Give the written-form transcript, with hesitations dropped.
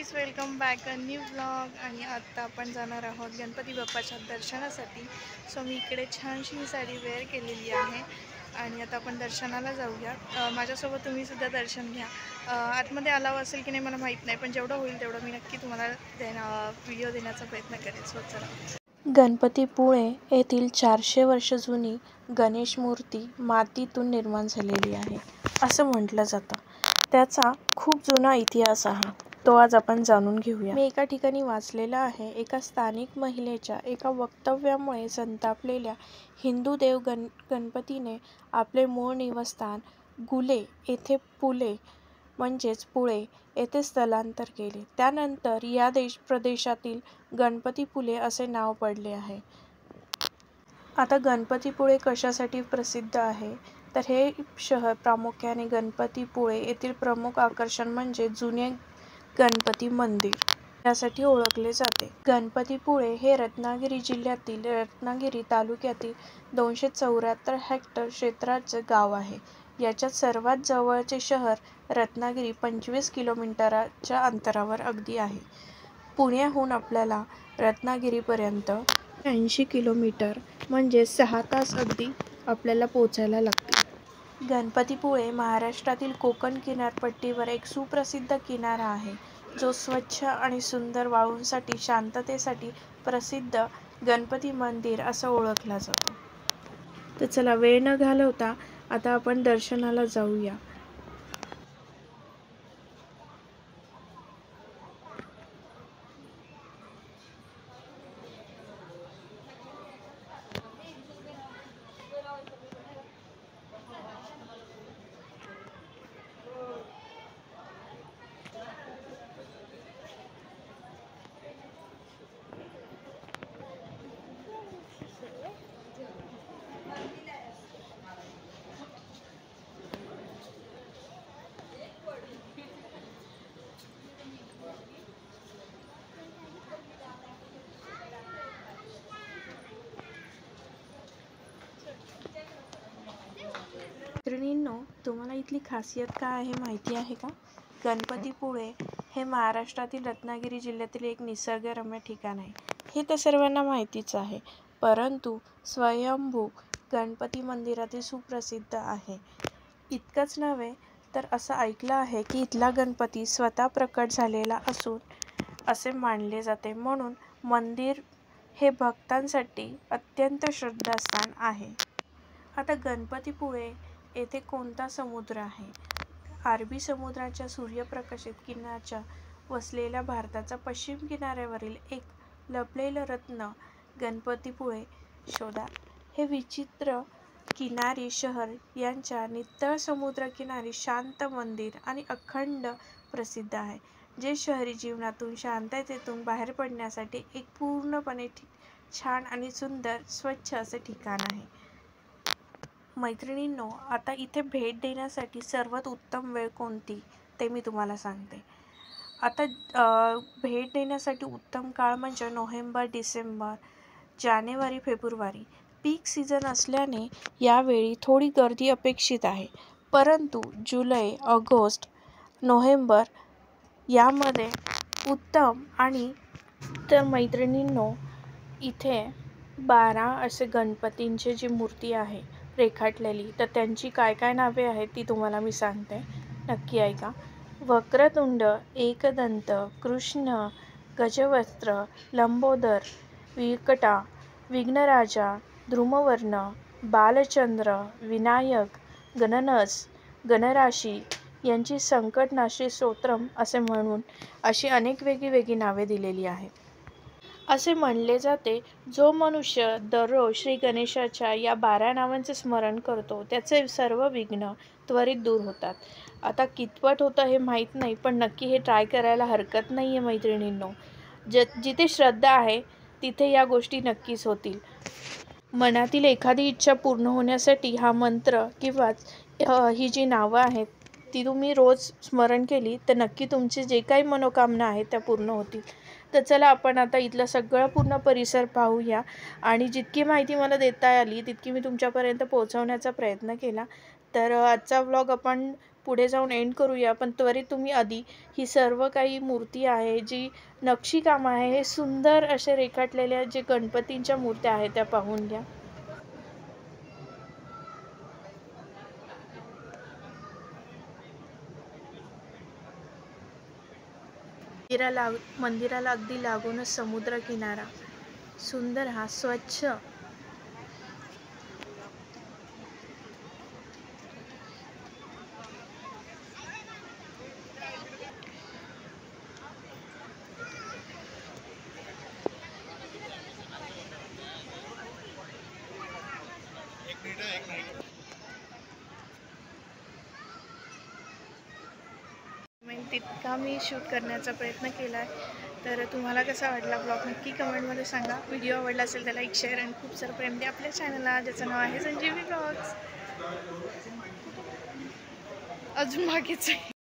Guys, welcome back a new vlog. आणि आता आपण जाणार आहोत गणपती बाप्पाच्या दर्शनासाठी. सो मी इकडे छानशी ही साडी वेअर केलेली आहे आणि आता आपण दर्शनाला जाऊया. माझ्यासोबत तुम्हीसुद्धा दर्शन घ्या. आतमध्ये अलाव असेल की नाही मला माहीत नाही, पण जेवढं होईल तेवढं मी नक्की तुम्हाला व्हिडिओ देण्याचा प्रयत्न करेन. सो चला. गणपतीपुळे येथील 400 वर्ष जुनी गणेश मूर्ती मातीतून निर्माण झालेली आहे असं म्हटलं जातं. त्याचा खूप जुना इतिहास आहे, तो आज आपण जाणून घेऊया. मी एका ठिकाणी वाचलेलं आहे, एका स्थानिक महिलेच्या एका वक्तव्यामुळे संतापलेल्या हिंदू देव गणपतीने आपले मूळ निवासस्थान गुले येथे पुले म्हणजेच पुळे येथे स्थलांतर केले. त्यानंतर या प्रदेशातील गणपतीपुळे असे नाव पडले आहे. आता गणपतीपुळे कशासाठी प्रसिद्ध आहे, तर हे शहर प्रामुख्याने गणपतीपुळे येथील प्रमुख आकर्षण म्हणजे जुने गणपती मंदिर यासाठी ओळखले जाते. गणपतीपुळे हे रत्नागिरी जिल्ह्यातील रत्नागिरी तालुक्यातील 274 हेक्टर क्षेत्राचे गाव आहे. याच्यात सर्वात जवळचे शहर रत्नागिरी 25 किलोमीटरच्या अंतरावर अगदी आहे. पुण्याहून आपल्याला रत्नागिरीपर्यंत 80 किलोमीटर म्हणजे 6 तास अगदी आपल्याला पोचायला लागते. गणपतीपुळे महाराष्ट्रातील कोकण किनारपट्टीवर एक सुप्रसिद्ध किनारा आहे, जो स्वच्छ आणि सुंदर वाळूंसाठी शांततेसाठी प्रसिद्ध गणपती मंदिर असं ओळखला जातो. तर चला, वेळ न घालवता आता आपण दर्शनाला जाऊया. मैत्रिणींनो, तुम्हाला इथली खासियत काय आहे माहिती आहे का? गणपतीपुळे हे महाराष्ट्रातील रत्नागिरी जिल्ह्यातील एक निसर्गरम्य ठिकाण आहे. हे तर सर्वांना माहितीच आहे, परंतु स्वयंभू गणपती मंदिरातील सुप्रसिद्ध आहे. इतकंच नव्हे तर असं ऐकलं आहे की इथला गणपती स्वतः प्रकट झालेला असून असे मानले जाते. म्हणून मंदिर हे भक्तांसाठी अत्यंत श्रद्धास्थान आहे. आता गणपतीपुळे येथे कोणता समुद्र आहे? अरबी समुद्राच्या सूर्यप्रकाशित किनाऱ्याच्या वसलेल्या भारताचा पश्चिम किनाऱ्यावरील एक लपलेलं रत्न गणपतीपुळे शोधा. हे विचित्र किनारी शहर यांच्या नितळ समुद्रकिनारी शांत मंदिर आणि अखंड प्रसिद्ध आहे, जे शहरी जीवनातून शांततेतून बाहेर पडण्यासाठी एक पूर्णपणे छान आणि सुंदर स्वच्छ असे ठिकाण आहे. मैत्रिणींनो, आता इथे भेट देण्यासाठी सर्वात उत्तम वेळ कोणती ते मी तुम्हाला सांगते. आता भेट देण्यासाठी उत्तम काळ म्हणजे नोव्हेंबर, डिसेंबर, जानेवारी, फेब्रुवारी पीक सीझन असल्याने यावेळी थोडी गर्दी अपेक्षित आहे. परंतु जुलै, ऑगस्ट, नोव्हेंबर यामध्ये उत्तम. आणि तर मैत्रिणींनो, इथे 12 असे गणपतींची जी मूर्ती आहे रेखाटलेली, तर त्यांची काय काय नावे आहेत ती तुम्हाला मी सांगते, नक्की ऐका. वक्रतुंड, एकदंत, कृष्ण, गजवस्त्र, लंबोदर, विकटा, विघ्नराजा, धूम्रवर्ण, बालचंद्र, विनायक, गणनस, गणराशी यांची संकटनाशी स्तोत्रम असे म्हणून अशी अनेक वेगळी नावे दिलेली आहेत. असे म्हणले जाते, जो मनुष्य दररोज श्री गणेशाच्या या 12 नावांचे स्मरण करतो त्याचे सर्व विघ्न त्वरित दूर होतात. आता कितपत होतं हे माहीत नाही, पण नक्की हे ट्राय करायला हरकत नाही आहे मैत्रिणींनो. जिथे श्रद्धा आहे तिथे या गोष्टी नक्कीच होतील. मनातील एखादी इच्छा पूर्ण होण्यासाठी हा मंत्र किंवा ही जी नावं आहेत ती तुम्ही रोज स्मरण केली तर नक्की तुमची जे काही मनोकामना आहेत त्या पूर्ण होतील. तर चला, आपण आता इथलं सगळं पूर्ण परिसर पाहूया आणि जितकी माहिती मला देता आली तितकी मी तुमच्यापर्यंत पोहोचवण्याचा प्रयत्न केला. तर आजचा व्लॉग आपण पुढे जाऊन एंड करूया. पण त्वरित तुम्ही आधी ही सर्व काही मूर्ती आहे, जी नक्षीकाम आहे, हे सुंदर असे रेखाटलेल्या जे गणपतींच्या मूर्त्या आहेत त्या पाहून घ्या. मंदिराला अगदी लागूनच समुद्र किनारा. सुंदर हा स्वच्छ. तितका मी शूट करण्याचा प्रयत्न केला आहे. तर तुम्हाला कसा वाटला ब्लॉग नक्की कमेंटमध्ये सांगा. व्हिडिओ आवडला असेल तर लाईक, शेअर आणि खूप सारं प्रेम द्या आपल्या चॅनलला, ज्याचं नाव आहे संजीवी ब्लॉग्स. अजून बाकीचं